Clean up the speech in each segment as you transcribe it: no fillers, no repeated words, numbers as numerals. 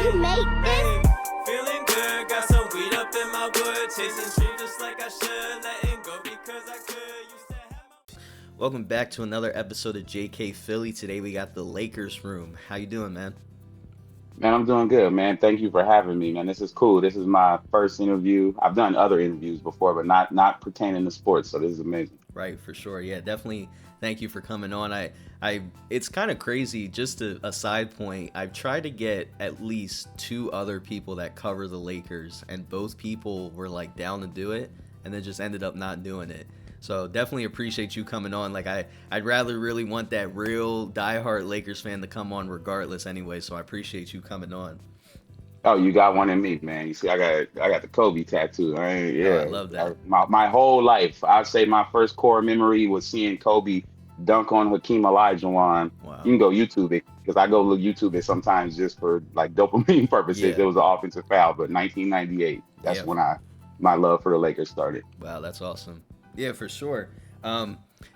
You made this? Feeling good, got some weed up in my wood, chasing dreams just like I should, letting go because I could. Used to have my... Welcome back to another episode of JK Philly. Today we got the Lakers room. How you doing, man? Man, I'm doing good, man. Thank you for having me, man. This is cool. This is my first interview. I've done other interviews before, but not pertaining to sports, so this is amazing. Right, for sure. Yeah, definitely. Thank you for coming on. It's kind of crazy. Just a side point. I've tried to get at least two other people that cover the Lakers, and both people were like down to do it, and then just ended up not doing it. So definitely appreciate you coming on. Like I'd rather really want that real diehard Lakers fan to come on regardless anyway. So I appreciate you coming on. Oh, you got one in me, man. You see, I got the Kobe tattoo. Oh, I love that. My whole life, I'd say my first core memory was seeing Kobe dunk on Hakeem Olajuwon. Wow. You can go YouTube it because I go look YouTube it sometimes just for like dopamine purposes. Yeah. It was an offensive foul, but 1998. That's when my love for the Lakers started. Wow, that's awesome. Yeah, for sure.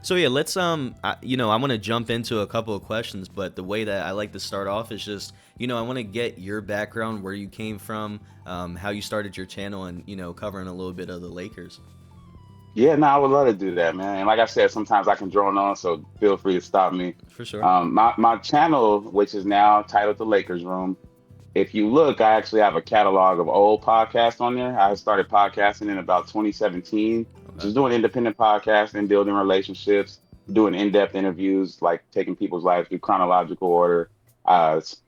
So yeah, let's I want to jump into a couple of questions, but the way that I like to start off is just, I want to get your background, where you came from, how you started your channel, and covering a little bit of the Lakers. Yeah, no, I would love to do that, man. And like I said, sometimes I can drone on, so feel free to stop me. For sure. My channel, which is now titled The Lakers Room, if you look, I actually have a catalog of old podcasts on there. I started podcasting in about 2017, just doing independent podcasting, building relationships, doing in-depth interviews, like taking people's lives through chronological order.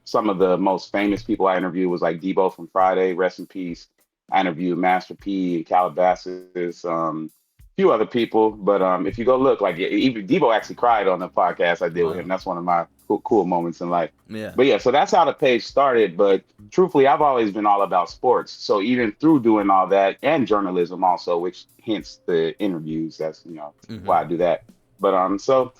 Some of the most famous people I interviewed was like Debo from Friday, rest in peace. I interviewed Master P and Calabasas, few other people, but if you go look, like even Debo actually cried on the podcast I did with him. That's one of my cool moments in life. Yeah. But yeah, so that's how the page started. But truthfully, I've always been all about sports. So even through doing all that and journalism also, which hence the interviews, that's why I do that. But so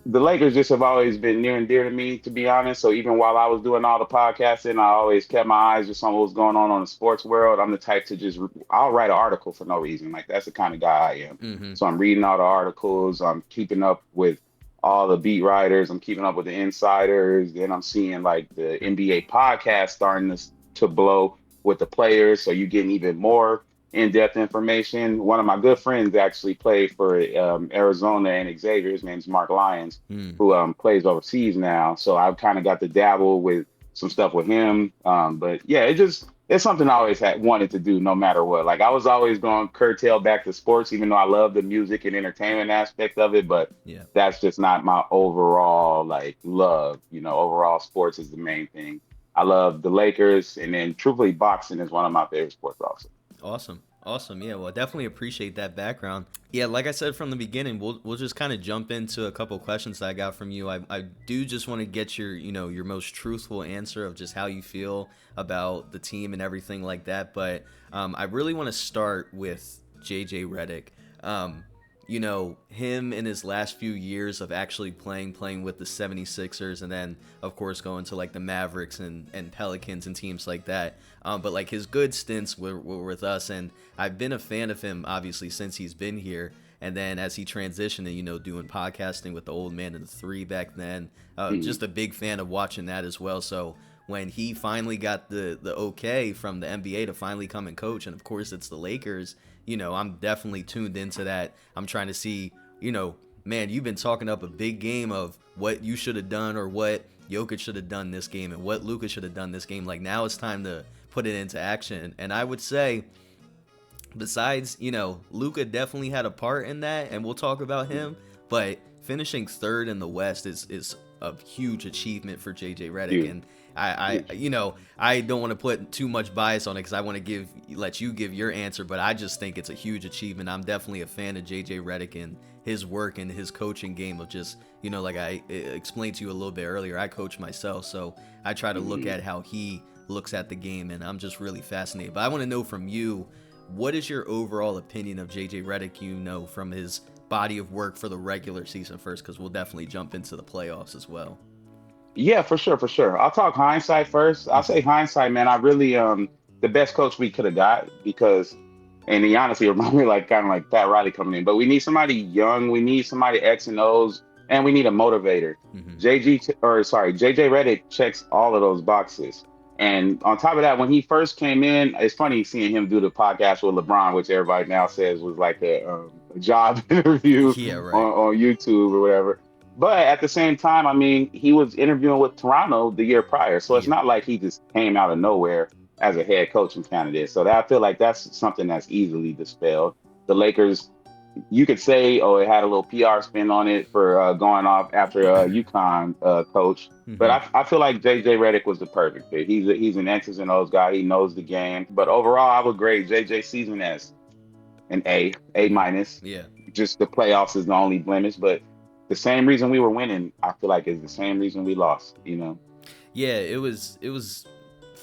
the Lakers just have always been near and dear to me, to be honest. So even while I was doing all the podcasting, I always kept my eyes just on what was going on the sports world. I'm the type to I'll write an article for no reason. Like, that's the kind of guy I am. Mm-hmm. So I'm reading all the articles. I'm keeping up with all the beat writers. I'm keeping up with the insiders. Then I'm seeing like the NBA podcast starting to blow with the players. So you're getting even more in-depth information. One of my good friends actually played for Arizona and Xavier. His name's Mark Lyons, who plays overseas now. So I've kind of got to dabble with some stuff with him. But yeah, it's something I always wanted to do no matter what. Like, I was always going to curtail back to sports, even though I love the music and entertainment aspect of it. But that's just not my overall like love. Overall sports is the main thing. I love the Lakers, and then truthfully, boxing is one of my favorite sports also. Awesome. Yeah, well, I definitely appreciate that background. Yeah, like I said from the beginning, we'll just kind of jump into a couple of questions that I got from you. I do just want to get your your most truthful answer of just how you feel about the team and everything like that. But I really want to start with JJ Reddick. Him in his last few years of actually playing with the 76ers, and then of course going to like the Mavericks and Pelicans and teams like that. But like his good stints were with us, and I've been a fan of him obviously since he's been here. And then as he transitioned and, doing podcasting with the old man and the three back then, just a big fan of watching that as well. So when he finally got the okay from the NBA to finally come and coach, and of course it's the Lakers, I'm definitely tuned into that. I'm trying to see, man, you've been talking up a big game of what you should have done or what Jokic should have done this game and what Luca should have done this game. Like, now it's time to put it into action. And I would say, besides, Luca definitely had a part in that, and we'll talk about him, but finishing third in the West is a huge achievement for JJ Reddick. And I don't want to put too much bias on it because I want to let you give your answer, but I just think it's a huge achievement. I'm definitely a fan of JJ Reddick and his work and his coaching game of just, like I explained to you a little bit earlier, I coach myself, so I try to look at how he looks at the game, and I'm just really fascinated. But I want to know from you, what is your overall opinion of JJ Reddick, from his body of work for the regular season first, because we'll definitely jump into the playoffs as well. Yeah, for sure. I'll talk hindsight first. I'll say hindsight, man. I really the best coach we could have got, because, and he honestly reminded me kind of like Pat Riley coming in. But we need somebody young. We need somebody X and O's, and we need a motivator. JJ Reddick checks all of those boxes. And on top of that, when he first came in, it's funny seeing him do the podcast with LeBron, which everybody now says was like a job interview Yeah, right. on YouTube or whatever. But at the same time, I mean, he was interviewing with Toronto the year prior, so it's Yeah. not like he just came out of nowhere as a head coaching candidate. So that I feel like that's something that's easily dispelled. The Lakers, you could say, oh, it had a little PR spin on it for going off after UConn coach. But Hmm. I feel like JJ Redick was the perfect fit. He's an X's and O's guy. He knows the game. But overall, I would grade JJ season as an A minus. Yeah. Just the playoffs is the only blemish. But the same reason we were winning, I feel like is the same reason we lost. You know. Yeah, it was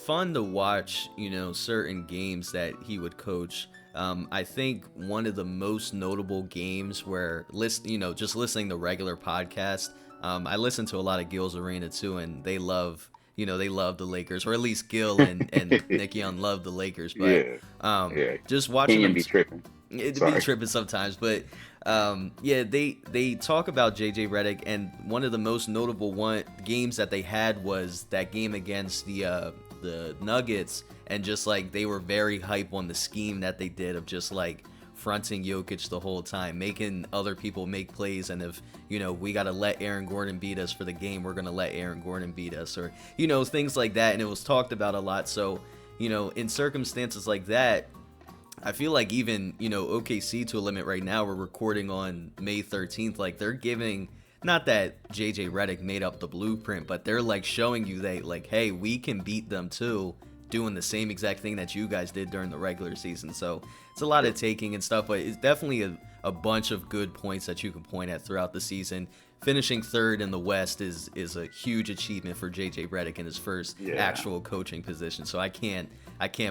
fun to watch, certain games that he would coach. I think one of the most notable games where just listening to regular podcasts, I listen to a lot of Gil's Arena too, and they love the Lakers, or at least Gil and Nick Young love the Lakers. But Yeah. um, Yeah. just watching Kenyon them, be tripping. it'd be Sorry. tripping sometimes, but yeah, they talk about JJ Redick, and one of the most notable games that they had was that game against the Nuggets, and just like they were very hype on the scheme that they did of just like fronting Jokic the whole time, making other people make plays, and if we got to let Aaron Gordon beat us for the game, we're gonna let Aaron Gordon beat us, or things like that, and it was talked about a lot. So in circumstances like that, I feel like even, OKC to a limit right now, we're recording on May 13th, like they're giving, not that JJ Redick made up the blueprint, but they're like showing you that like, hey, we can beat them too, doing the same exact thing that you guys did during the regular season. So it's a lot of taking and stuff, but it's definitely a bunch of good points that you can point at throughout the season. Finishing third in the West is a huge achievement for JJ Redick in his first actual coaching position. So I can't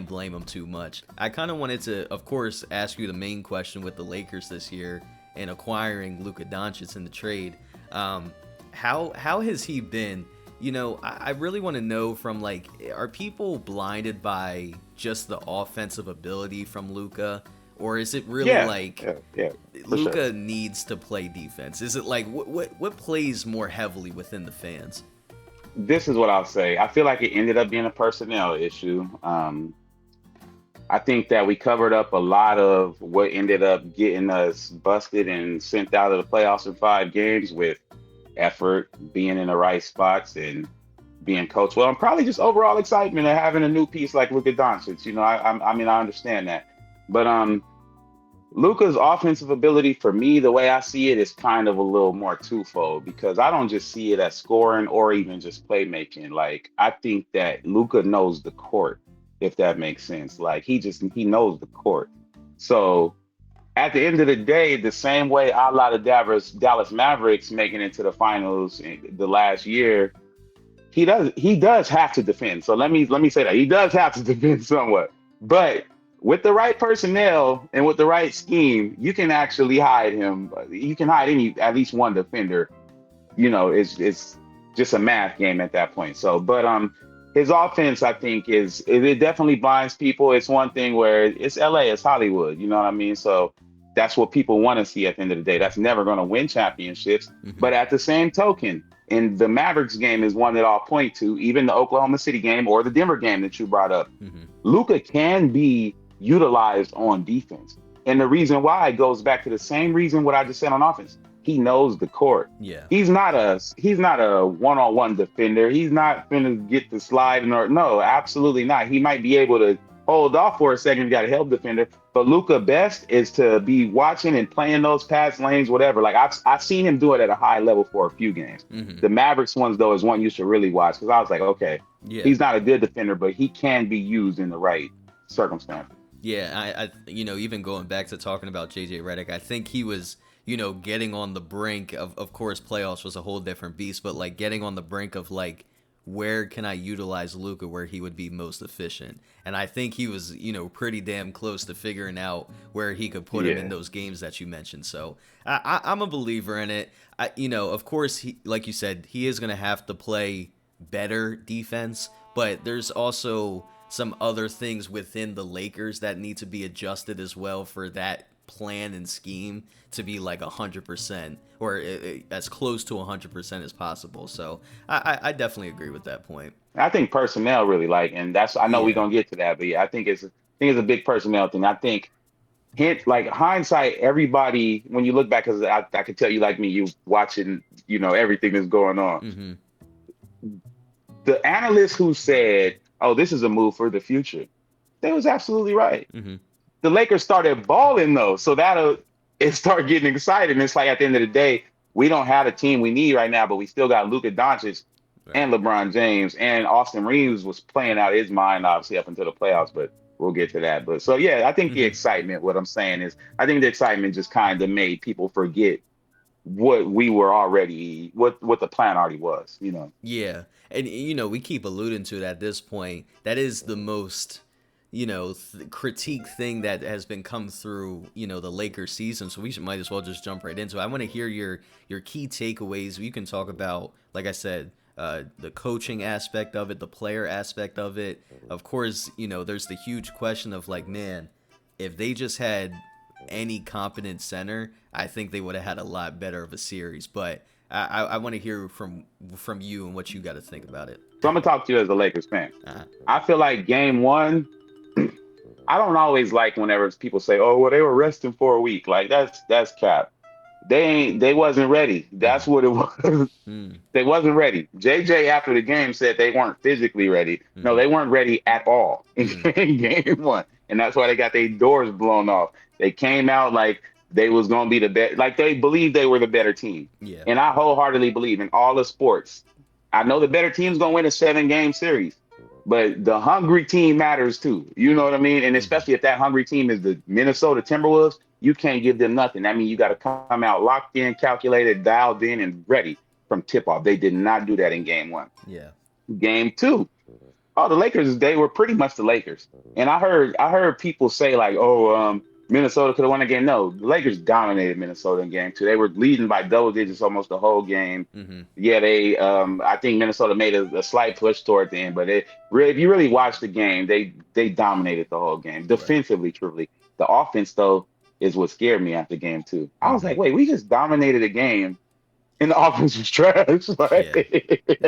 blame him too much. I kind of wanted to, of course, ask you the main question with the Lakers this year and acquiring Luca Donets in the trade. How has he been? I really want to know from like, are people blinded by just the offensive ability from Luca? Or is it really Yeah, for Luca sure. needs to play defense? Is it like what plays more heavily within the fans? This is what I'll say. I feel like it ended up being a personnel issue. I think that we covered up a lot of what ended up getting us busted and sent out of the playoffs in 5 games with effort, being in the right spots, and being coached well, and probably just overall excitement of having a new piece like Luka Doncic. I mean, I understand that, but Luka's offensive ability, for me, the way I see it, is kind of a little more twofold, because I don't just see it as scoring or even just playmaking. Like, I think that Luka knows the court, if that makes sense. Like, he knows the court. So at the end of the day, the same way a lot of Dallas Mavericks making it to the finals in the last year, he does have to defend. So let me say that he does have to defend somewhat, but with the right personnel and with the right scheme, you can actually hide him. You can hide at least one defender. It's just a math game at that point. So, but his offense, I think, it definitely blinds people. It's one thing where it's LA, it's Hollywood. You know what I mean? So that's what people want to see at the end of the day. That's never going to win championships. Mm-hmm. But at the same token, and the Mavericks game is one that I'll point to, even the Oklahoma City game or the Denver game that you brought up. Mm-hmm. Luka can be utilized on defense. And the reason why goes back to the same reason what I just said on offense. He knows the court. Yeah. He's not a one-on-one defender. He's not gonna get the slide, or no, absolutely not. He might be able to hold off for a second. You got a help defender, but Luka best is to be watching and playing those pass lanes, whatever. Like I've seen him do it at a high level for a few games. Mm-hmm. The Mavericks ones though is one you should really watch, because I was like, okay, Yeah. he's not a good defender, but he can be used in the right circumstance. Yeah, I even going back to talking about JJ Redick, I think he was, getting on the brink of course, playoffs was a whole different beast, but like getting on the brink of like, where can I utilize Luka where he would be most efficient? And I think he was, pretty damn close to figuring out where he could put him in those games that you mentioned. So I'm a believer in it. Of course, he, like you said, he is going to have to play better defense, but there's also some other things within the Lakers that need to be adjusted as well for that plan and scheme to be like 100% or as close to 100% as possible. So I definitely agree with that point. I think personnel really like, and that's I know we're Yeah. gonna get to that, but yeah, I think it's a big personnel thing. I think hint like hindsight, everybody when you look back, because I could tell you like me, you watching, everything that's going on. Mm-hmm. The analysts who said, "Oh, this is a move for the future," they was absolutely right. Mm-hmm. The Lakers started balling though, so that'll it start getting excited. And it's like at the end of the day, we don't have the team we need right now, but we still got Luca Doncic Right. and LeBron James, and Austin Reeves was playing out his mind obviously up until the playoffs, but we'll get to that. But so yeah, I think the Mm-hmm. excitement, what I'm saying is, I think the excitement just kind of made people forget what the plan already was. Yeah. And, we keep alluding to it at this point. That is the most, critique thing that has been come through, the Lakers season. So might as well just jump right into it. I want to hear your key takeaways. You can talk about, like I said, the coaching aspect of it, the player aspect of it. Of course, there's the huge question of like, man, if they just had any competent center, I think they would have had a lot better of a series. But I want to hear from you and what you got to think about it. So I'm gonna talk to you as a Lakers fan. Uh-huh. I feel like game one, I don't always like whenever people say, "Oh, well, they were resting for a week." Like that's cap. They wasn't ready. That's what it was. Mm. They wasn't ready. JJ after the game said they weren't physically ready. No, Mm-hmm. they weren't ready at all in Mm. game one, and that's why they got their doors blown off. They came out like they was gonna be the best, like they believed they were the better team, Yeah. and I wholeheartedly believe in all the sports. I know the better team's gonna win a 7-game series, but the hungry team matters too. You know what I mean? And Mm-hmm. especially if that hungry team is the Minnesota Timberwolves, you can't give them nothing. That means you got to come out locked in, calculated, dialed in, and ready from tip off. They did not do that in game one. Yeah. Game two, oh, the Lakers, they were pretty much the Lakers. And I heard people say like, "Oh, Minnesota could have won the game." No, the Lakers dominated Minnesota in game two. They were leading by double digits almost the whole game. Mm-hmm. Yeah, I think Minnesota made a slight push toward the end, but if you really watch the game, they dominated the whole game Right. defensively. Truly, the offense though is what scared me after game two. I was Mm-hmm. like, wait, we just dominated a game and the offense was trash. Yeah.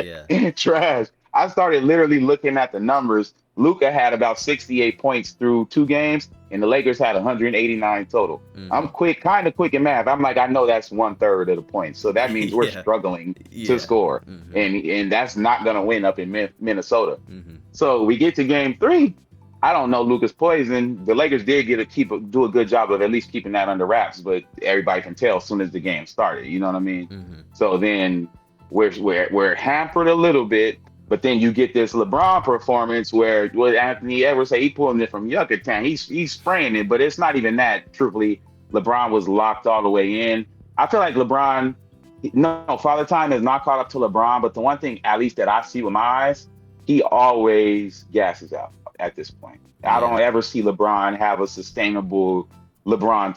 Yeah. Like, trash. I started literally looking at the numbers. Luca had about 68 points through 2 games, and the Lakers had 189 total. Mm-hmm. I'm kind of quick in math. I'm like, I know that's 1/3 of the points. So that means we're Yeah. struggling to Yeah. score. Mm-hmm. And that's not going to win up in Minnesota. Mm-hmm. So we get to game three. I don't know Luka's poison. The Lakers did do a good job of at least keeping that under wraps, but everybody can tell as soon as the game started. You know what I mean? Mm-hmm. So then we're hampered a little bit, but then you get this LeBron performance where what Anthony Edwards say, he pulling it from Yucatan. He's spraying it, but it's not even that. Truthfully, LeBron was locked all the way in. I feel like LeBron, no, Father Time has not caught up to LeBron, but the one thing at least that I see with my eyes, he always gasses out at this point. I don't ever see LeBron have a sustainable LeBron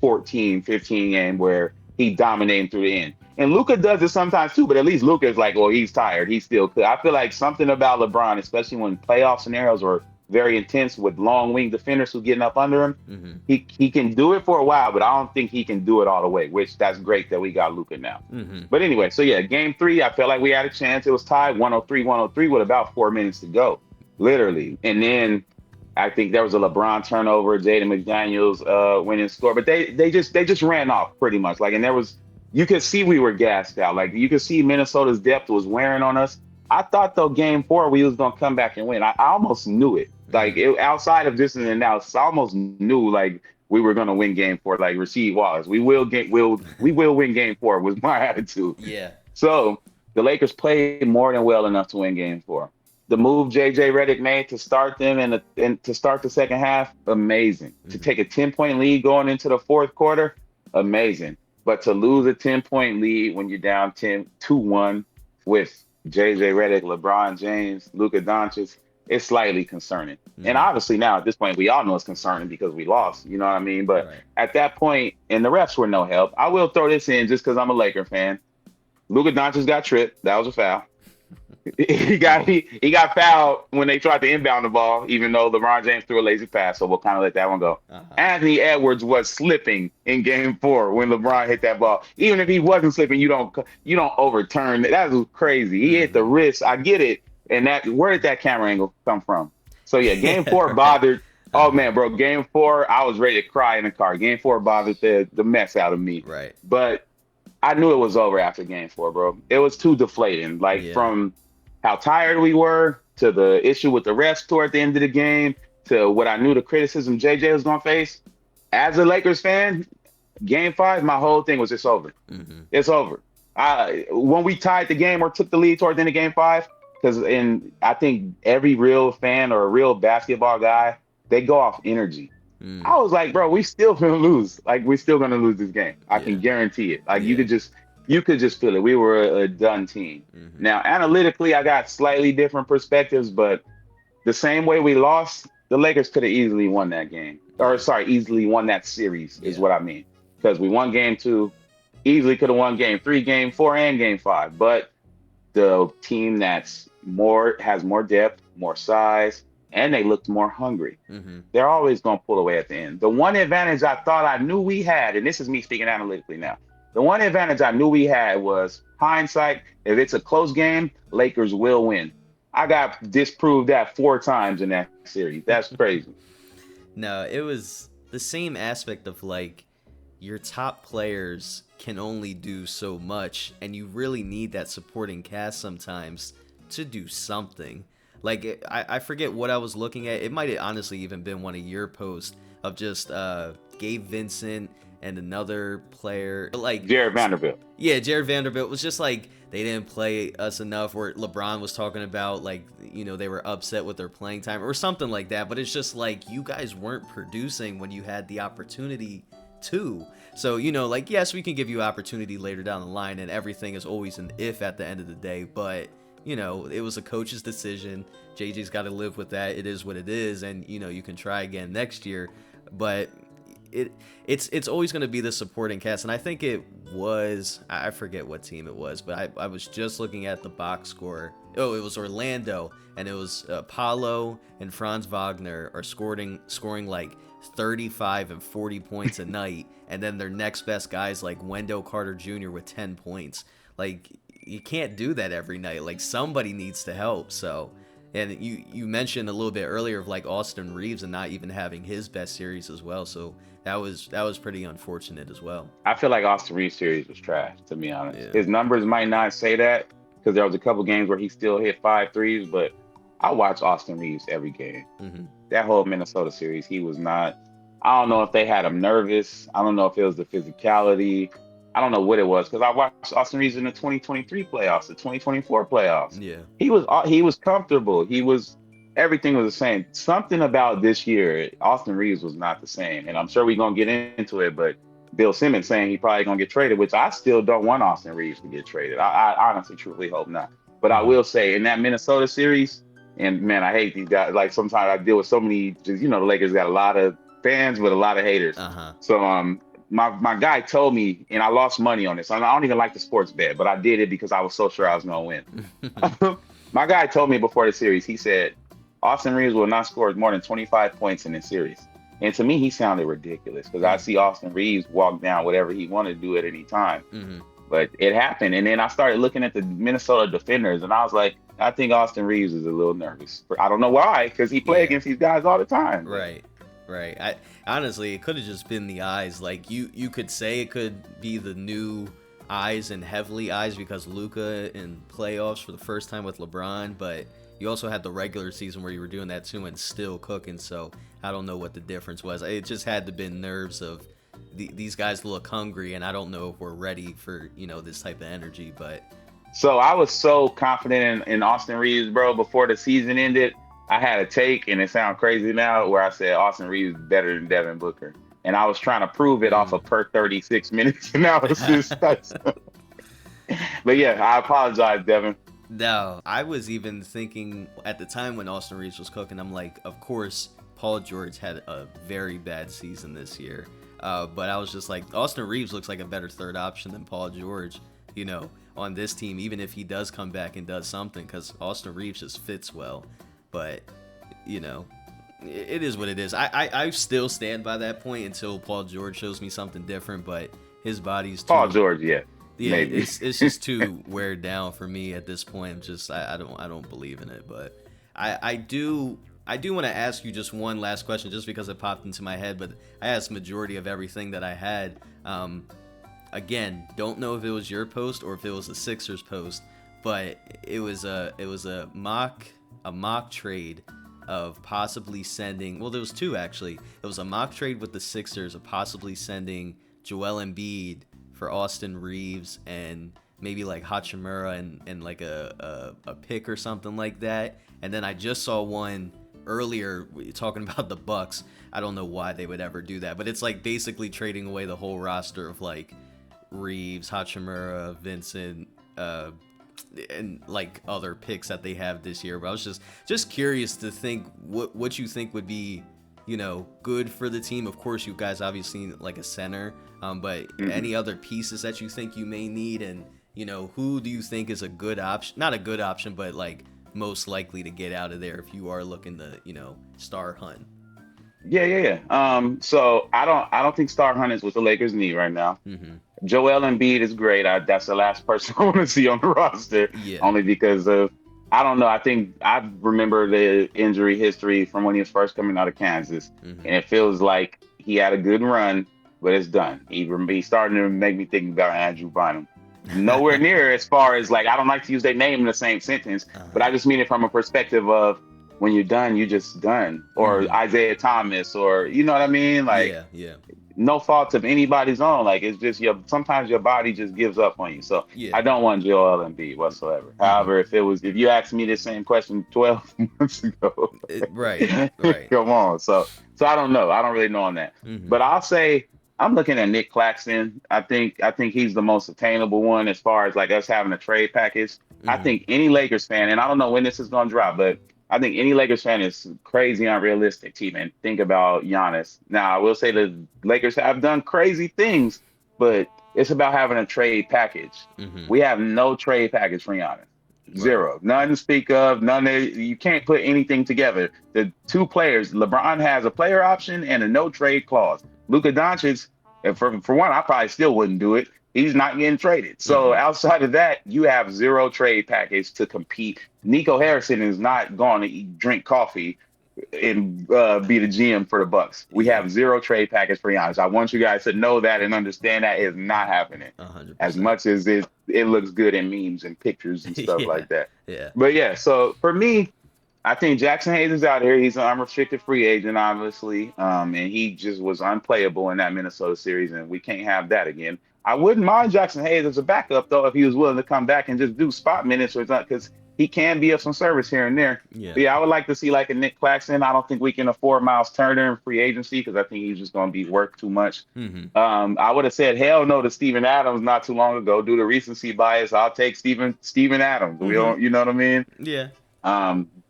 2014-15 game where he dominating through the end. And Luka does it sometimes too, but at least Luka is like, well, he's tired. He's still could. I feel like something about LeBron, especially when playoff scenarios are very intense with long wing defenders who getting up under him, Mm-hmm. he can do it for a while, but I don't think he can do it all the way, which that's great that we got Luka now. Mm-hmm. But anyway, so yeah, game three, I felt like we had a chance. It was tied 103-103 with about 4 minutes to go, literally. And then I think there was a LeBron turnover, Jaden McDaniels winning score, but they just ran off pretty much. Like, and you could see we were gassed out. Like, you could see Minnesota's depth was wearing on us. I thought though game four we was gonna come back and win. I almost knew it. Like, outside of this and analysis, I almost knew like we were gonna win game four. Like Rasheed Wallace, we will win game four was my attitude. Yeah. So the Lakers played more than well enough to win game four. The move JJ Reddick made to start them and to start the second half, amazing. Mm-hmm. To take a 10-point lead going into the fourth quarter, amazing. But to lose a 10-point lead when you're down 2-1 with JJ Reddick, LeBron James, Luca Doncic, it's slightly concerning. Mm-hmm. And obviously now at this point, we all know it's concerning because we lost. You know what I mean? But Right. at that point, and the refs were no help. I will throw this in just because I'm a Laker fan. Luca Doncic got tripped. That was a foul. he got fouled when they tried to inbound the ball, even though LeBron James threw a lazy pass. So we'll kind of let that one go. Uh-huh. Anthony Edwards was slipping in Game 4 when LeBron hit that ball. Even if he wasn't slipping, you don't overturn it. That was crazy. He hit the Mm-hmm. wrist. I get it. And that where did that camera angle come from? So yeah, Game 4 Right. bothered. Oh Uh-huh. man, bro, Game 4, I was ready to cry in the car. Game 4 bothered the mess out of me. Right. But I knew it was over after Game 4, bro. It was too deflating. Like Yeah. from how tired we were to the issue with the refs toward the end of the game to what I knew the criticism JJ was gonna face. As a Lakers fan, Game 5, my whole thing was it's over. Mm-hmm. It's over. When we tied the game or took the lead toward the end of Game 5, because in I think every real fan or a real basketball guy, they go off energy. Mm. I was like, bro, we still gonna lose. Like, we still gonna lose this game. I Yeah. can guarantee it. Like, Yeah. you could just feel it. We were a done team. Mm-hmm. Now, analytically, I got slightly different perspectives, but the same way we lost, the Lakers could have easily won that game. Or Yeah. sorry, easily won that series is Yeah. what I mean. Because we won Game 2, easily could have won Game 3, Game 4, and Game 5. But the team that's more has more depth, more size, and they looked more hungry. Mm-hmm. They're always going to pull away at the end. The one advantage I thought I knew we had, and this is me speaking analytically now, the one advantage I knew we had was hindsight. If it's a close game, Lakers will win. I got disproved that 4 times in that series. That's crazy. No, it was the same aspect of like your top players can only do so much, and you really need that supporting cast sometimes to do something. Like I forget what I was looking at. It might have honestly even been one of your posts of just Gabe Vincent and another player. Like Jared Vanderbilt. yeah, Jared Vanderbilt was just like they didn't play us enough. Or LeBron was talking about like they were upset with their playing time or something like that. But it's just like you guys weren't producing when you had the opportunity to. So like yes, we can give you opportunity later down the line, and everything is always an if at the end of the day. But it was a coach's decision. JJ's got to live with that. It is what it is, and you can try again next year. But it's always going to be the supporting cast, and I think it was I forget what team it was, but I was just looking at the box score. Oh, it was Orlando, and it was Paulo and Franz Wagner are scoring like 35 and 40 points a night, and then their next best guys like Wendell Carter Jr. with 10 points. Like you can't do that every night. Like somebody needs to help. So, and you mentioned a little bit earlier of like Austin Reeves and not even having his best series as well. So that was pretty unfortunate as well. I feel like Austin Reeves series was trash, to be honest. Yeah. His numbers might not say that because there was a couple games where he still hit 5 threes, but I watch Austin Reeves every game. Mm-hmm. That whole Minnesota series, he was not. I don't know if they had him nervous. I don't know if it was the physicality. I don't know what it was because I watched Austin Reeves in the 2023 playoffs, the 2024 playoffs. Yeah. He was comfortable. Everything was the same. Something about this year, Austin Reeves was not the same, and I'm sure we're gonna get into it. But Bill Simmons saying he probably gonna get traded, which I still don't want Austin Reeves to get traded. I honestly, truly hope not. But I Mm-hmm. will say in that Minnesota series, and man, I hate these guys. Like sometimes I deal with so many. Just, the Lakers got a lot of fans but a lot of haters. Uh-huh. So my guy told me, and I lost money on this. I don't even like the sports bet, but I did it because I was so sure I was gonna win. My guy told me before the series, he said Austin Reeves will not score more than 25 points in this series. And to me, he sounded ridiculous because I see Austin Reeves walk down whatever he wanted to do at any time. Mm-hmm. But it happened. And then I started looking at the Minnesota defenders, and I was like, I think Austin Reeves is a little nervous. I don't know why, because he played against these guys all the time. Right. I honestly, it could have just been the eyes. Like you could say it could be the new eyes and heavily eyes because Luca in playoffs for the first time with LeBron, but you also had the regular season where you were doing that too and still cooking. So I don't know what the difference was. It just had to been nerves of these guys look hungry, and I don't know if we're ready for this type of energy. But so I was so confident in Austin Reeves, bro. Before the season ended, I had a take, and it sounds crazy now, where I said Austin Reeves is better than Devin Booker, and I was trying to prove it off of per 36 minutes analysis. But yeah, I apologize, Devin. no, I was even thinking at the time when Austin Reeves was cooking, I'm like, of course, Paul George had a very bad season this year. But I was just like, Austin Reeves looks like a better third option than Paul George. on this team, even if he does come back and does something, because Austin Reeves just fits well. But, it is what it is. I still stand by that point until Paul George shows me something different, but his body's too... Paul George, yeah. Yeah, Maybe. it's just too weared down for me at this point. I don't believe in it, but I do want to ask you just one last question, just because it popped into my head. But I asked majority of everything that I had. Again, don't know if it was your post or if it was the Sixers post, but it was a mock trade of possibly sending. Well, there was two actually. It was a mock trade with the Sixers of possibly sending Joel Embiid for Austin Reeves and maybe like Hachimura and like a pick or something like that. And then I just saw one earlier talking about the Bucks. I don't know why they would ever do that, but it's like basically trading away the whole roster of like Reeves, Hachimura, Vincent, and like other picks that they have this year. But I was just curious to think what you think would be, good for the team. Of course, you guys obviously need like a center, but any other pieces that you think you may need, and who do you think is a good option? Not a good option, but like most likely to get out of there if you are looking to, star hunt. Yeah. So I don't think star hunt is what the Lakers need right now. Joel Embiid is great. That's the last person I want to see on the roster. Yeah. Only because of, I don't know. I think I remember the injury history from when he was first coming out of Kansas, and it feels like he had a good run, but it's done. He's starting to make me think about Andrew Bynum. Nowhere near as far as like, I don't like to use their name in the same sentence, but I just mean it from a perspective of when you're done, you're just done. Or Isaiah Thomas, or you know what I mean? Like, yeah. No fault of anybody's own. Like, it's just sometimes your body just gives up on you. So Yeah. I don't want Joel Embiid whatsoever. However, if you asked me this same question 12 months ago, right. Come on. So I don't know. I don't really know on that. But I'll say I'm looking at Nick Claxton. I think he's the most attainable one as far as like us having a trade package. I think any Lakers fan, and I don't know when this is going to drop, but I think any Lakers fan is crazy unrealistic to even think about Giannis. Now, I will say the Lakers have done crazy things, but it's about having a trade package. We have no trade package for Giannis. Zero. Right. None to speak of. You can't put anything together. The two players, LeBron has a player option and a no trade clause. Luca Donets, for one, I probably still wouldn't do it. He's not getting traded. So outside of that, you have zero trade package to compete. Nico Harrison is not going to drink coffee and be the GM for the Bucks. We have zero trade package for Giannis. I want you guys to know that and understand that is not happening. 100%. As much as it looks good in memes and pictures and stuff like that. Yeah. But yeah, so for me, I think Jackson Hayes is out here. He's an unrestricted free agent, obviously. And he just was unplayable in that Minnesota series, and we can't have that again. I wouldn't mind Jackson Hayes as a backup, though, if he was willing to come back and just do spot minutes or something, because he can be of some service here and there. Yeah. But yeah, I would like to see like a Nick Claxton. I don't think we can afford Miles Turner in free agency because I think he's just going to be worth too much. I would have said hell no to Steven Adams not too long ago. Due to recency bias, I'll take Steven Adams. We don't, you know what I mean? Yeah.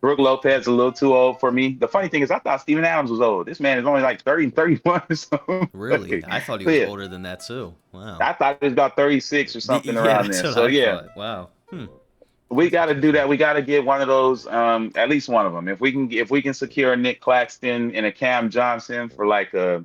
Brooke Lopez a little too old for me. The funny thing is, I thought Steven Adams was old. This man is only like 30 and 31 or something. Really? I thought he was older than that too. Wow. I thought he was about 36 or something around there. So yeah. Wow. We got to do that. We got to get one of those, at least one of them. If we can secure a Nick Claxton and a Cam Johnson for like I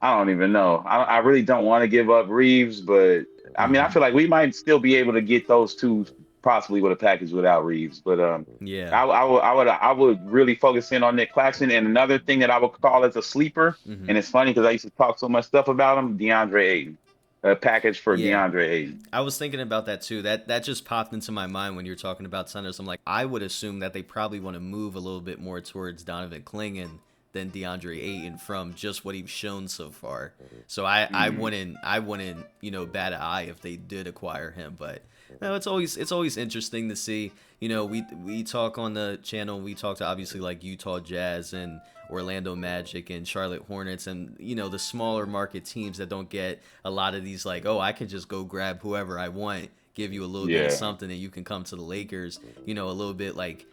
don't even know. I really don't want to give up Reeves, but I mean, I feel like we might still be able to get those two possibly with a package without Reeves. But I would really focus in on Nick Claxton. And another thing that I would call as a sleeper, and it's funny because I used to talk so much stuff about him, DeAndre Ayton. A package for DeAndre Ayton. I was thinking about that too. That just popped into my mind when you're talking about centers. I'm like, I would assume that they probably want to move a little bit more towards Donovan Clingan than DeAndre Ayton from just what he's shown so far. So I wouldn't bat an eye if they did acquire him. But no, it's always interesting to see. We talk on the channel. We talk to obviously like Utah Jazz and Orlando Magic and Charlotte Hornets and the smaller market teams that don't get a lot of these like, oh, I can just go grab whoever I want, give you a little bit of something and you can come to the Lakers. A little bit like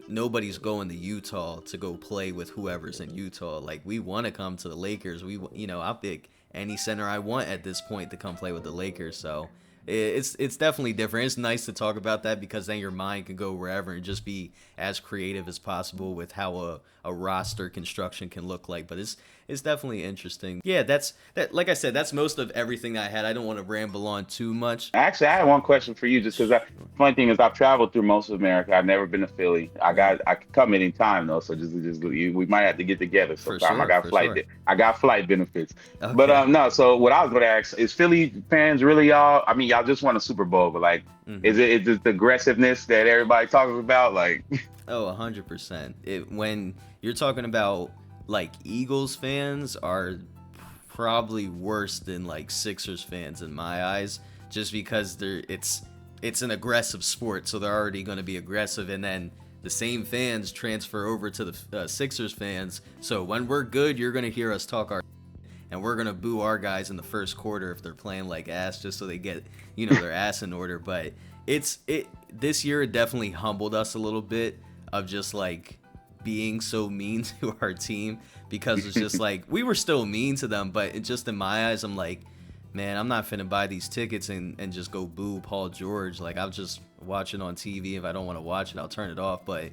nobody's going to Utah to go play with whoever's in Utah. Like, we want to come to the Lakers. I'll pick any center I want at this point to come play with the Lakers. So it's definitely different. It's nice to talk about that because then your mind can go wherever and just be as creative as possible with how a roster construction can look like. But it's definitely interesting. Yeah, that's that. Like I said, that's most of everything that I had. I don't want to ramble on too much. Actually, I had one question for you, just because funny thing is I've traveled through most of America. I've never been to Philly. I could come anytime though, so we might have to get together For sometime. sure, for sure. I got flight benefits. But Okay. no, so what I was gonna ask is Philly fans really y'all? I mean, y'all just won a Super Bowl, but like, Mhm. is it the aggressiveness that everybody talks about? Like, Oh, 100%. When you're talking about like Eagles fans are probably worse than like Sixers fans in my eyes, just because it's an aggressive sport, so they're already going to be aggressive, and then the same fans transfer over to the Sixers fans. So when we're good, you're going to hear us talk our and we're gonna boo our guys in the first quarter if they're playing like ass, just so they get their ass in order. But this year it definitely humbled us a little bit of just like being so mean to our team, because it's just like we were still mean to them, but just in my eyes I'm like, man, I'm not finna buy these tickets and just go boo Paul George. Like, I'll just watch it on TV. If I don't want to watch it, I'll turn it off. But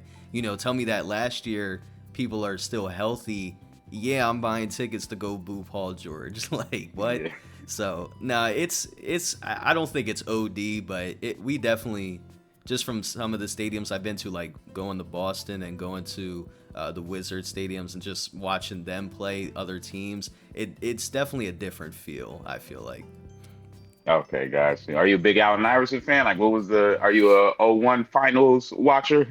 tell me that last year people are still healthy, yeah, I'm buying tickets to go boo Paul George. Like, what? yeah. So no, I don't think it's OD, but we definitely, just from some of the stadiums I've been to, like going to Boston and going to the Wizard stadiums and just watching them play other teams, it's definitely a different feel, I feel like. Okay, guys. Are you a big Allen Iverson fan? Like, are you a '01 finals watcher?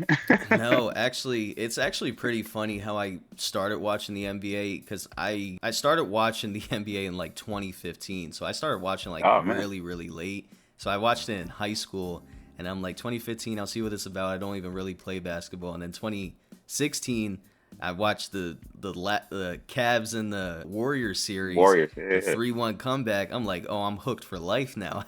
No, actually, it's actually pretty funny how I started watching the NBA, because I started watching the NBA in like 2015. So I started watching like Oh man. really, really late. So I watched it in high school, and I'm like, 2015, I'll see what it's about. I don't even really play basketball. And then 2016, I watched the Cavs and the Warriors series, Warriors. the Yeah. 3-1 comeback. I'm like, oh, I'm hooked for life now.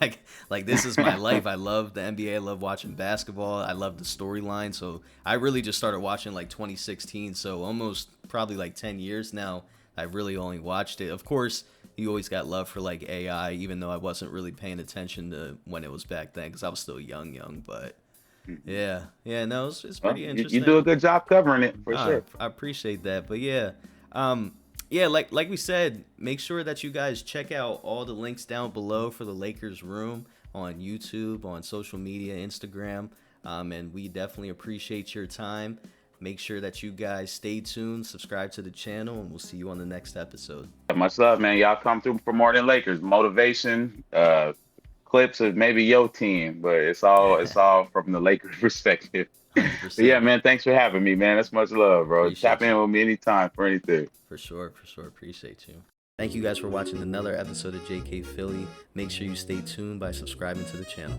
Like this is my life. I love the NBA. I love watching basketball. I love the storyline. So I really just started watching like 2016. So almost probably like 10 years now. I've really only watched it. Of course, you always got love for like AI, even though I wasn't really paying attention to when it was back then, because I was still young. But yeah, no, it's Well, pretty you do interesting. a good job covering it for I, sure. I appreciate that. But yeah, like we said, make sure that you guys check out all the links down below for the Lakers room on YouTube, on social media, Instagram. And we definitely appreciate your time. Make sure that you guys stay tuned, subscribe to the channel, and we'll see you on the next episode. Much love, man. Y'all come through for more than Lakers. Motivation, clips of maybe your team, but it's all from the Lakers perspective. But yeah, 100%. man, thanks for having me, man. That's much love, bro. Tap Appreciate you. in with me anytime for anything. For sure. Appreciate you. Thank you guys for watching another episode of JK Philly. Make sure you stay tuned by subscribing to the channel.